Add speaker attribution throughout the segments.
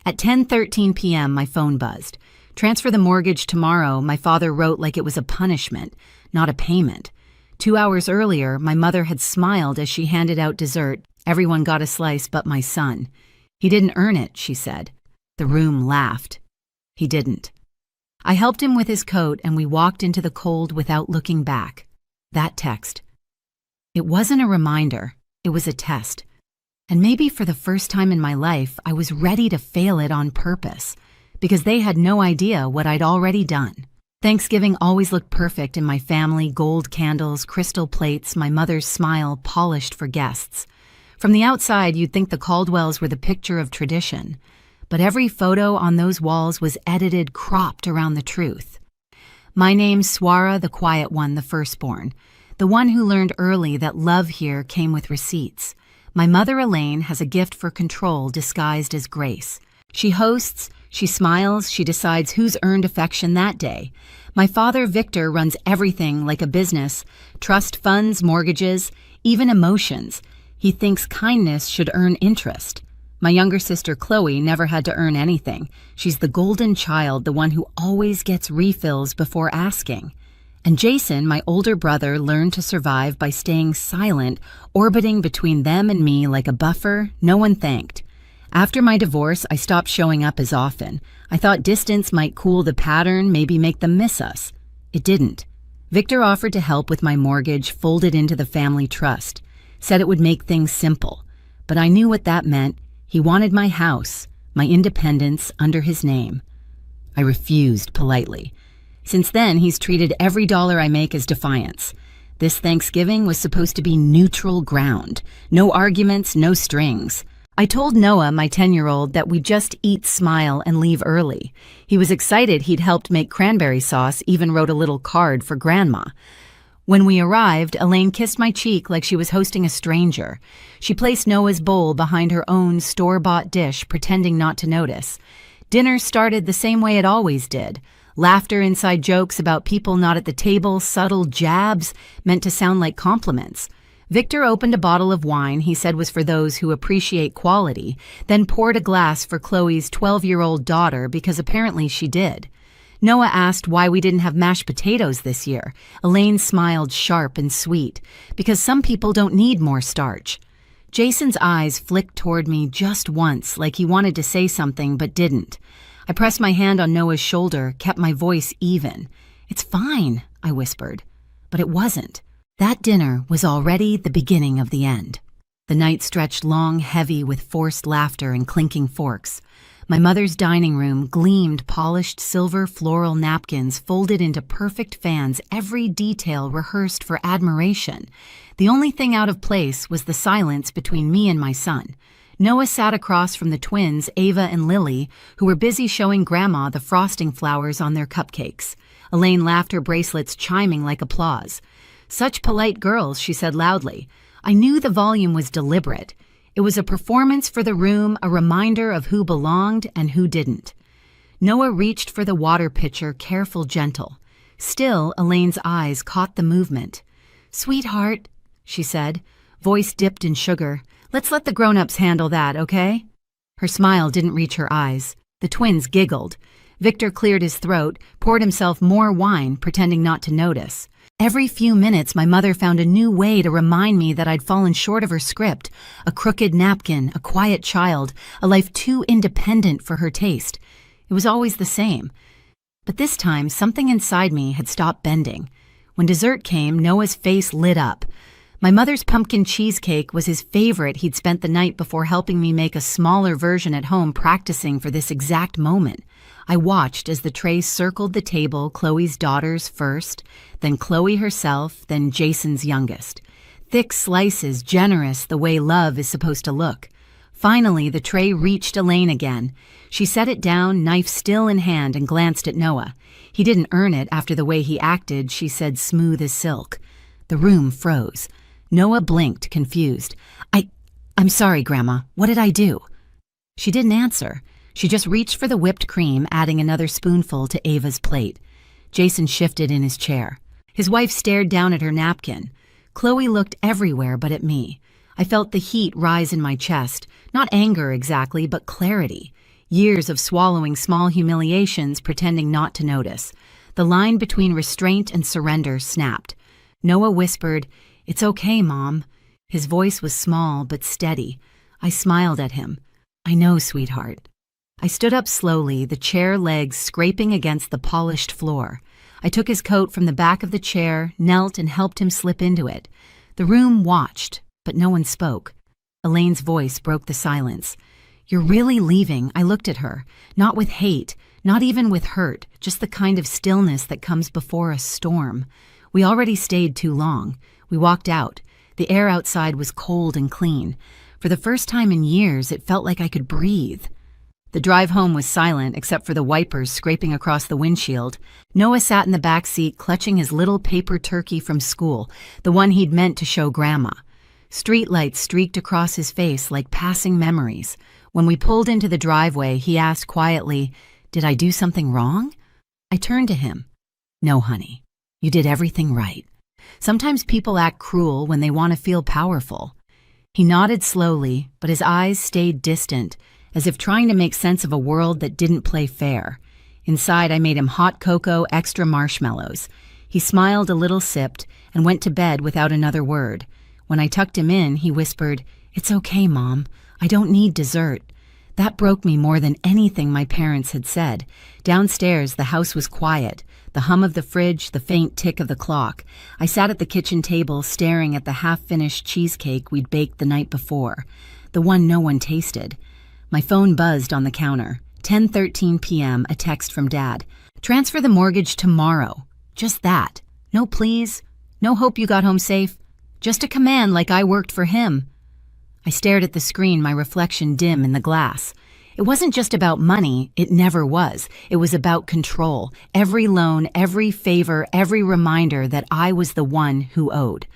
Speaker 1: At 10:13 p.m., my phone buzzed. "Transfer the mortgage tomorrow," my father wrote like it was a punishment, not a payment. 2 hours earlier, my mother had smiled as she handed out dessert. Everyone got a slice but my son. "He didn't earn it," she said. The room laughed. He didn't. I helped him with his coat and we walked into the cold without looking back. That text. It wasn't a reminder, it was a test. And maybe for the first time in my life, I was ready to fail it on purpose, because they had no idea what I'd already done. Thanksgiving always looked perfect in my family: gold candles, crystal plates, my mother's smile polished for guests. From the outside, you'd think the Caldwells were the picture of tradition, but every photo on those walls was edited, cropped around the truth. My name's Swara, the quiet one, the firstborn, the one who learned early that love here came with receipts. My mother, Elaine, has a gift for control disguised as grace. She hosts, she smiles, she decides who's earned affection that day. My father, Victor, runs everything like a business: trust funds, mortgages, even emotions. He thinks kindness should earn interest. My younger sister, Chloe, never had to earn anything. She's the golden child, the one who always gets refills before asking. And Jason, my older brother, learned to survive by staying silent, orbiting between them and me like a buffer no one thanked. After my divorce, I stopped showing up as often. I thought distance might cool the pattern, maybe make them miss us. It didn't. Victor offered to help with my mortgage, folded into the family trust. Said it would make things simple. But I knew what that meant. He wanted my house, my independence, under his name. I refused politely. Since then, he's treated every dollar I make as defiance. This Thanksgiving was supposed to be neutral ground. No arguments, no strings. I told Noah, my 10-year-old, that we'd just eat, smile, and leave early. He was excited he'd helped make cranberry sauce, even wrote a little card for Grandma. When we arrived, Elaine kissed my cheek like she was hosting a stranger. She placed Noah's bowl behind her own store-bought dish, pretending not to notice. Dinner started the same way it always did. Laughter, inside jokes about people not at the table, subtle jabs meant to sound like compliments. Victor opened a bottle of wine he said was for those who appreciate quality, then poured a glass for Chloe's 12-year-old daughter because apparently she did. Noah asked why we didn't have mashed potatoes this year. Elaine smiled sharp and sweet, because some people don't need more starch. Jason's eyes flicked toward me just once, like he wanted to say something but didn't. I pressed my hand on Noah's shoulder, kept my voice even. "It's fine," I whispered. But it wasn't. That dinner was already the beginning of the end. The night stretched long, heavy with forced laughter and clinking forks. My mother's dining room gleamed polished silver floral napkins folded into perfect fans, every detail rehearsed for admiration. The only thing out of place was the silence between me and my son. Noah sat across from the twins, Ava and Lily, who were busy showing Grandma the frosting flowers on their cupcakes. Elaine laughed, her bracelets chiming like applause. "Such polite girls," she said loudly. I knew the volume was deliberate. It was a performance for the room, a reminder of who belonged and who didn't. Noah reached for the water pitcher, careful, gentle. Still, Elaine's eyes caught the movement. "Sweetheart," she said, voice dipped in sugar, "let's let the grown-ups handle that, okay?" Her smile didn't reach her eyes. The twins giggled. Victor cleared his throat, poured himself more wine, pretending not to notice. Every few minutes, my mother found a new way to remind me that I'd fallen short of her script: a crooked napkin, a quiet child, a life too independent for her taste. It was always the same. But this time, something inside me had stopped bending. When dessert came, Noah's face lit up. My mother's pumpkin cheesecake was his favorite. He'd spent the night before helping me make a smaller version at home, practicing for this exact moment. I watched as the tray circled the table, Chloe's daughters first, then Chloe herself, then Jason's youngest. Thick slices, generous, the way love is supposed to look. Finally, the tray reached Elaine again. She set it down, knife still in hand, and glanced at Noah. He didn't earn it after the way he acted, she said, smooth as silk. The room froze. Noah blinked, confused. I'm sorry, Grandma. What did I do?" She didn't answer. She just reached for the whipped cream, adding another spoonful to Ava's plate. Jason shifted in his chair. His wife stared down at her napkin. Chloe looked everywhere but at me. I felt the heat rise in my chest. Not anger exactly, but clarity. Years of swallowing small humiliations, pretending not to notice. The line between restraint and surrender snapped. Noah whispered, "It's okay, Mom." His voice was small but steady. I smiled at him. "I know, sweetheart." I stood up slowly, the chair legs scraping against the polished floor. I took his coat from the back of the chair, knelt and helped him slip into it. The room watched, but no one spoke. Elaine's voice broke the silence. "You're really leaving?" I looked at her, not with hate, not even with hurt, just the kind of stillness that comes before a storm. We already stayed too long. We walked out. The air outside was cold and clean. For the first time in years, it felt like I could breathe. The drive home was silent except for the wipers scraping across the windshield. Noah sat in the back seat clutching his little paper turkey from school, the one he'd meant to show Grandma. Streetlights streaked across his face like passing memories. When we pulled into the driveway, he asked quietly, "Did I do something wrong?" I turned to him. "No, honey. You did everything right. Sometimes people act cruel when they want to feel powerful." He nodded slowly, but his eyes stayed distant, as if trying to make sense of a world that didn't play fair. Inside, I made him hot cocoa, extra marshmallows. He smiled a little, sipped, and went to bed without another word. When I tucked him in, he whispered, "It's okay, Mom. I don't need dessert." That broke me more than anything my parents had said. Downstairs, the house was quiet. The hum of the fridge, the faint tick of the clock. I sat at the kitchen table staring at the half-finished cheesecake we'd baked the night before, the one no one tasted. My phone buzzed on the counter. 10:13 p.m., a text from Dad. "Transfer the mortgage tomorrow." Just that. No please. No hope you got home safe. Just a command like I worked for him. I stared at the screen, my reflection dim in the glass. It wasn't just about money, it never was. It was about control. Every loan, every favor, every reminder that I was the one who owed.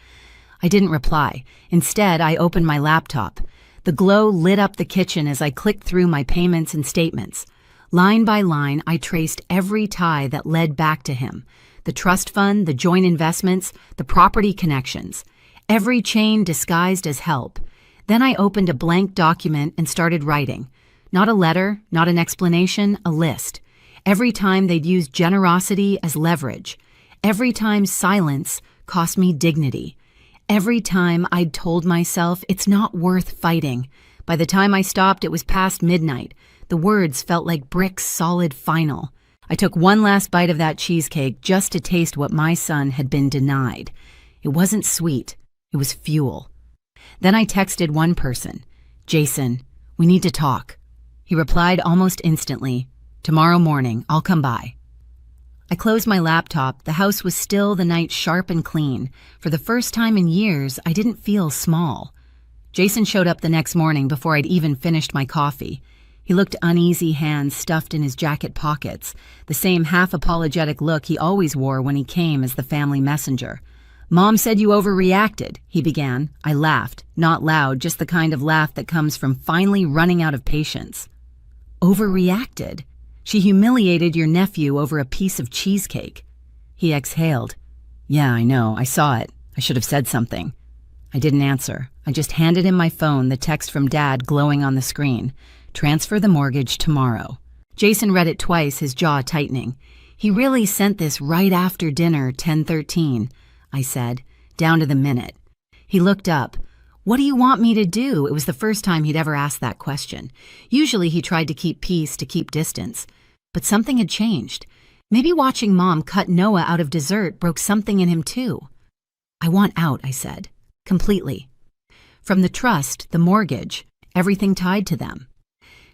Speaker 1: I didn't reply. Instead, I opened my laptop. The glow lit up the kitchen as I clicked through my payments and statements. Line by line, I traced every tie that led back to him. The trust fund, the joint investments, the property connections. Every chain disguised as help. Then I opened a blank document and started writing. Not a letter, not an explanation, a list. Every time they'd used generosity as leverage. Every time silence cost me dignity. Every time I'd told myself it's not worth fighting. By the time I stopped, it was past midnight. The words felt like bricks solid final. I took one last bite of that cheesecake just to taste what my son had been denied. It wasn't sweet. It was fuel. Then I texted one person, "Jason, we need to talk." He replied almost instantly, "Tomorrow morning, I'll come by." I closed my laptop. The house was still, the night sharp and clean. For the first time in years, I didn't feel small. Jason showed up the next morning before I'd even finished my coffee. He looked uneasy, hands stuffed in his jacket pockets, the same half-apologetic look he always wore when he came as the family messenger. "Mom said you overreacted," he began. I laughed, not loud, just the kind of laugh that comes from finally running out of patience. "Overreacted? She humiliated your nephew over a piece of cheesecake." He exhaled. "Yeah, I know. I saw it. I should have said something." I didn't answer. I just handed him my phone, the text from Dad glowing on the screen. "Transfer the mortgage tomorrow." Jason read it twice, his jaw tightening. "He really sent this right after dinner, 10:13. I said, down to the minute. He looked up. "What do you want me to do?" It was the first time he'd ever asked that question. Usually he tried to keep peace, to keep distance. But something had changed. Maybe watching Mom cut Noah out of dessert broke something in him too. "I want out," I said. Completely. From the trust, the mortgage, everything tied to them.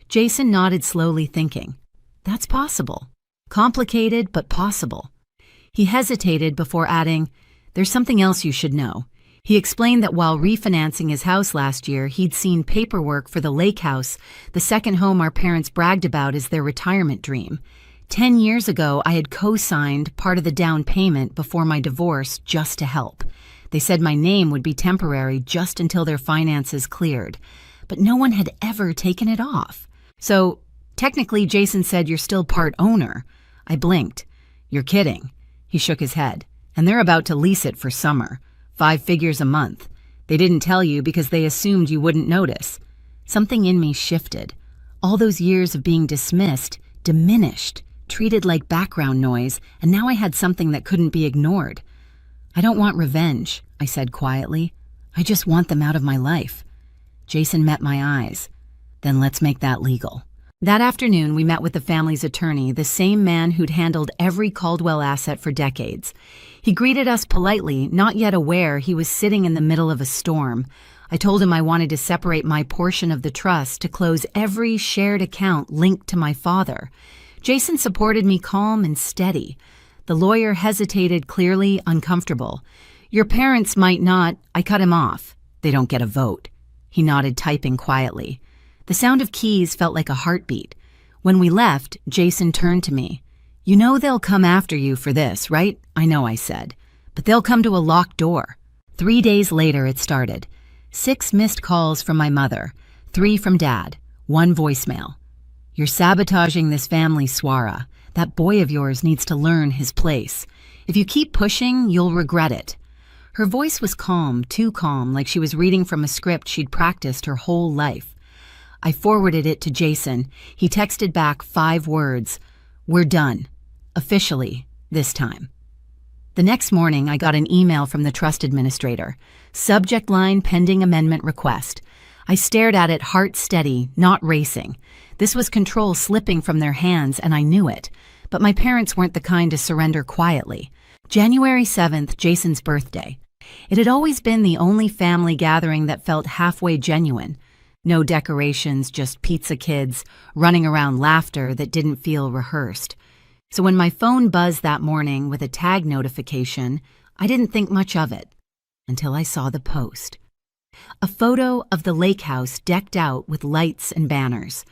Speaker 1: Jason nodded slowly, thinking. That's possible. Complicated, but possible. He hesitated before adding, "There's something else you should know." He explained that while refinancing his house last year, he'd seen paperwork for the lake house, the second home our parents bragged about as their retirement dream. 10 years ago, I had co-signed part of the down payment before my divorce just to help. They said my name would be temporary just until their finances cleared. But no one had ever taken it off. So, technically, Jason said, "You're still part owner." I blinked. "You're kidding." He shook his head. "And they're about to lease it for summer. 5 figures a month. They didn't tell you because they assumed you wouldn't notice." Something in me shifted. All those years of being dismissed, diminished, treated like background noise, and now I had something that couldn't be ignored. I don't want revenge, I said quietly. I just want them out of my life. Jason met my eyes. Then let's make that legal. That afternoon, we met with the family's attorney, the same man who'd handled every Caldwell asset for decades. He greeted us politely, not yet aware he was sitting in the middle of a storm. I told him I wanted to separate my portion of the trust to close every shared account linked to my father. Jason supported me calm and steady. The lawyer hesitated, clearly uncomfortable. Your parents might not. I cut him off. They don't get a vote. He nodded, typing quietly. The sound of keys felt like a heartbeat. When we left, Jason turned to me. You know they'll come after you for this, right? I know, I said. But they'll come to a locked door. 3 days later, it started. 6 missed calls from my mother, 3 from Dad, 1 voicemail. You're sabotaging this family, Swara. That boy of yours needs to learn his place. If you keep pushing, you'll regret it. Her voice was calm, too calm, like she was reading from a script she'd practiced her whole life. I forwarded it to Jason. He texted back 5 words. We're done. Officially, this time. The next morning, I got an email from the trust administrator. Subject line pending amendment request. I stared at it, heart steady, not racing. This was control slipping from their hands, and I knew it. But my parents weren't the kind to surrender quietly. January 7th, Jason's birthday. It had always been the only family gathering that felt halfway genuine. No decorations, just pizza kids, running around laughter that didn't feel rehearsed. So when my phone buzzed that morning with a tag notification, I didn't think much of it until I saw the post. A photo of the lake house decked out with lights and banners.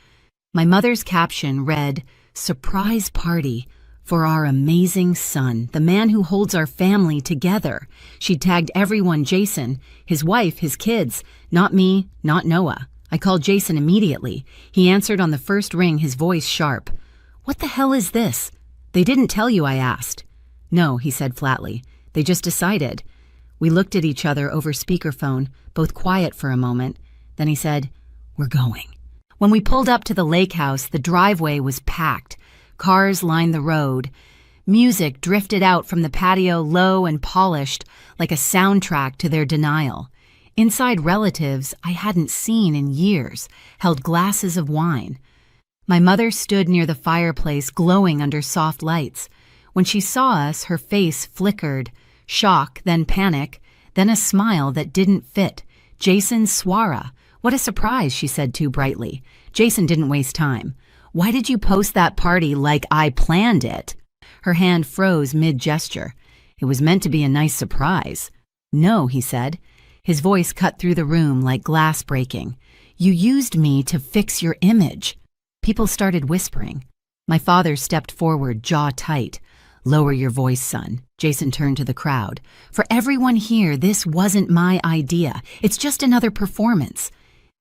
Speaker 1: My mother's caption read, "Surprise party for our amazing son, the man who holds our family together." She tagged everyone Jason, his wife, his kids, not me, not Noah. I called Jason immediately. He answered on the first ring, his voice sharp. "What the hell is this?" "They didn't tell you," I asked. "No," he said flatly. "They just decided." We looked at each other over speakerphone, both quiet for a moment. Then he said, "We're going." When we pulled up to the lake house, the driveway was packed. Cars lined the road. Music drifted out from the patio, low and polished, like a soundtrack to their denial. Inside, relatives I hadn't seen in years held glasses of wine. My mother stood near the fireplace, glowing under soft lights. When she saw us, her face flickered. Shock, then panic, then a smile that didn't fit. "Jason Swara. What a surprise," she said too brightly. Jason didn't waste time. "Why did you post that party like I planned it?" Her hand froze mid-gesture. "It was meant to be a nice surprise." "No," he said. His voice cut through the room like glass breaking. "You used me to fix your image." People started whispering. My father stepped forward, jaw tight. "Lower your voice, son." Jason turned to the crowd. "For everyone here, this wasn't my idea. It's just another performance.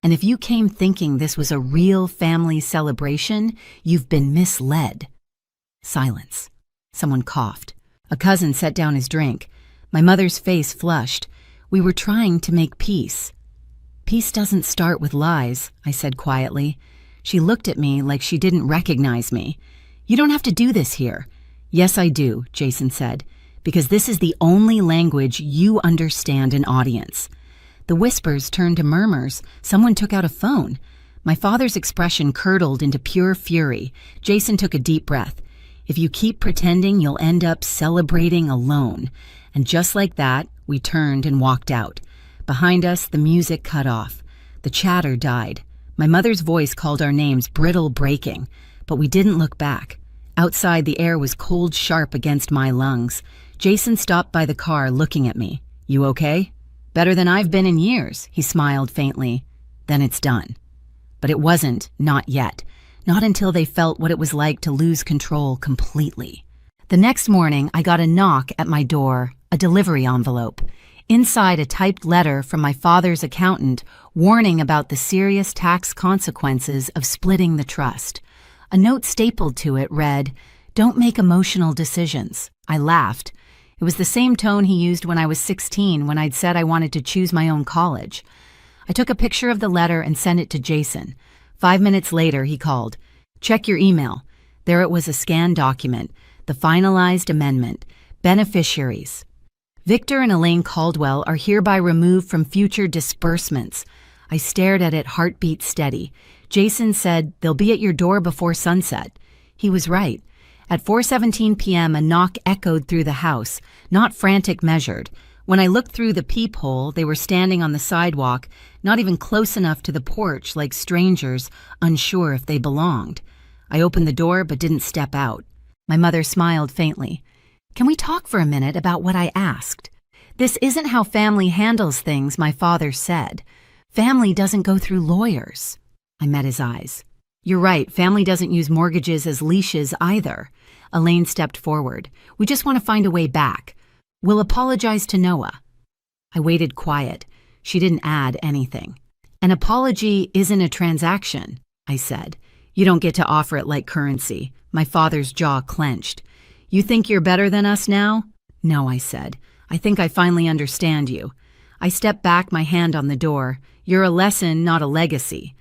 Speaker 1: And if you came thinking this was a real family celebration, you've been misled." Silence. Someone coughed. A cousin set down his drink. My mother's face flushed. We were trying to make peace. "Peace doesn't start with lies," I said quietly. She looked at me like she didn't recognize me. "You don't have to do this here." "Yes, I do," Jason said, "because this is the only language you understand an audience." The whispers turned to murmurs. Someone took out a phone. My father's expression curdled into pure fury. Jason took a deep breath. "If you keep pretending, you'll end up celebrating alone." And just like that, we turned and walked out. Behind us, the music cut off. The chatter died. My mother's voice called our names, brittle, breaking. But we didn't look back. Outside, the air was cold, sharp against my lungs. Jason stopped by the car, looking at me. "You okay?" "Better than I've been in years," he smiled faintly. "Then it's done." But it wasn't, not yet. Not until they felt what it was like to lose control completely. The next morning, I got a knock at my door, a delivery envelope. Inside, a typed letter from my father's accountant warning about the serious tax consequences of splitting the trust. A note stapled to it read, "Don't make emotional decisions." I laughed. It was the same tone he used when I was 16 when I'd said I wanted to choose my own college. I took a picture of the letter and sent it to Jason. 5 minutes later, he called. Check your email. There it was, a scanned document, the finalized amendment, beneficiaries. Victor and Elaine Caldwell are hereby removed from future disbursements. I stared at it, heartbeat steady. Jason said, they'll be at your door before sunset. He was right. At 4:17 p.m., a knock echoed through the house, not frantic measured. When I looked through the peephole, they were standing on the sidewalk, not even close enough to the porch, like strangers, unsure if they belonged. I opened the door but didn't step out. My mother smiled faintly. Can we talk for a minute about what I asked? This isn't how family handles things, my father said. Family doesn't go through lawyers. I met his eyes. You're right, family doesn't use mortgages as leashes either. Elaine stepped forward. We just want to find a way back. We'll apologize to Noah. I waited quiet. She didn't add anything. An apology isn't a transaction, I said. You don't get to offer it like currency. My father's jaw clenched. You think you're better than us now? No, I said. I think I finally understand you. I stepped back, my hand on the door. You're a lesson, not a legacy.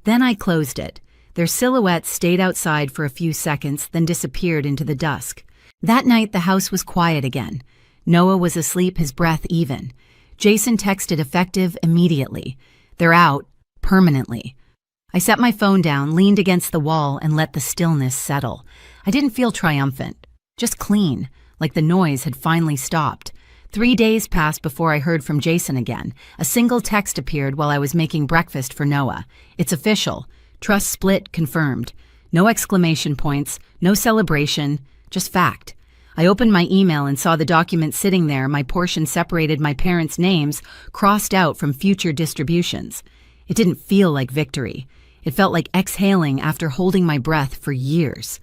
Speaker 1: Then I closed it. Their silhouettes stayed outside for a few seconds, then disappeared into the dusk. That night, the house was quiet again. Noah was asleep, his breath even. Jason texted effective immediately. They're out, permanently. I set my phone down, leaned against the wall, and let the stillness settle. I didn't feel triumphant, just clean, like the noise had finally stopped. 3 days passed before I heard from Jason again. A single text appeared while I was making breakfast for Noah. It's official. Trust split confirmed. No exclamation points, no celebration, just fact. I opened my email and saw the document sitting there, my portion separated, my parents' names crossed out from future distributions. It didn't feel like victory. It felt like exhaling after holding my breath for years.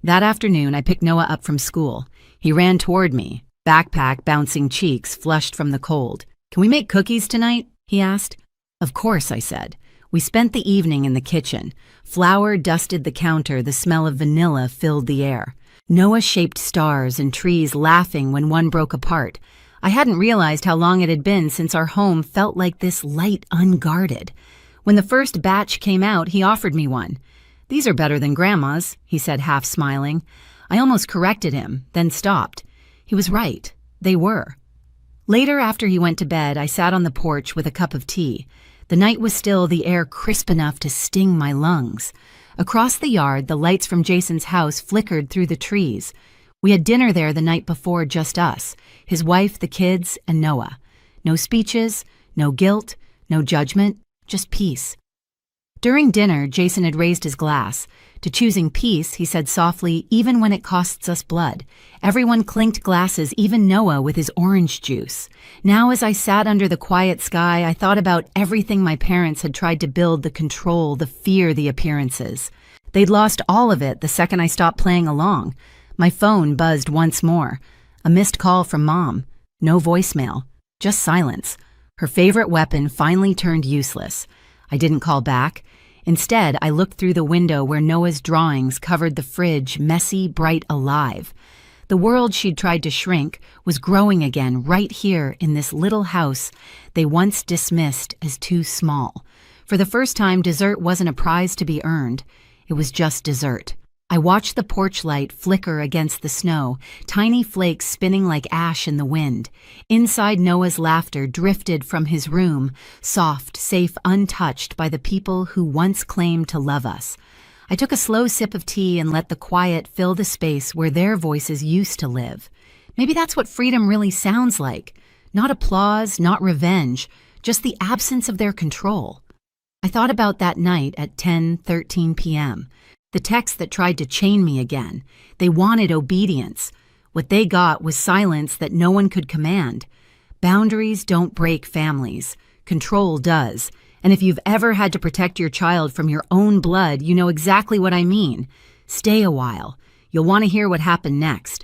Speaker 1: That afternoon, I picked Noah up from school. He ran toward me, backpack bouncing cheeks flushed from the cold. Can we make cookies tonight? He asked. Of course, I said. We spent the evening in the kitchen. Flour dusted the counter, the smell of vanilla filled the air. Noah shaped stars and trees laughing when one broke apart. I hadn't realized how long it had been since our home felt like this light unguarded. When the first batch came out, he offered me one. These are better than Grandma's, he said, half smiling. I almost corrected him, then stopped. He was right. They were. Later, after he went to bed, I sat on the porch with a cup of tea. The night was still, the air crisp enough to sting my lungs. Across the yard, the lights from Jason's house flickered through the trees. We had dinner there the night before, just us, his wife, the kids, and Noah. No speeches, no guilt, no judgment, just peace. During dinner, Jason had raised his glass. To choosing peace, he said softly, even when it costs us blood. Everyone clinked glasses, even Noah with his orange juice. Now, as I sat under the quiet sky, I thought about everything my parents had tried to build, the control, the fear, the appearances. They'd lost all of it the second I stopped playing along. My phone buzzed once more. A missed call from Mom. No voicemail. Just silence. Her favorite weapon finally turned useless. I didn't call back. Instead, I looked through the window where Noah's drawings covered the fridge, messy, bright, alive. The world she'd tried to shrink was growing again right here in this little house they once dismissed as too small. For the first time, dessert wasn't a prize to be earned. It was just dessert. I watched the porch light flicker against the snow, tiny flakes spinning like ash in the wind. Inside, Noah's laughter drifted from his room, soft, safe, untouched by the people who once claimed to love us. I took a slow sip of tea and let the quiet fill the space where their voices used to live. Maybe that's what freedom really sounds like. Not applause, not revenge, just the absence of their control. I thought about that night at 10:13 p.m., the text that tried to chain me again. They wanted obedience. What they got was silence that no one could command. Boundaries don't break families. Control does. And if you've ever had to protect your child from your own blood, you know exactly what I mean. Stay a while. You'll want to hear what happened next.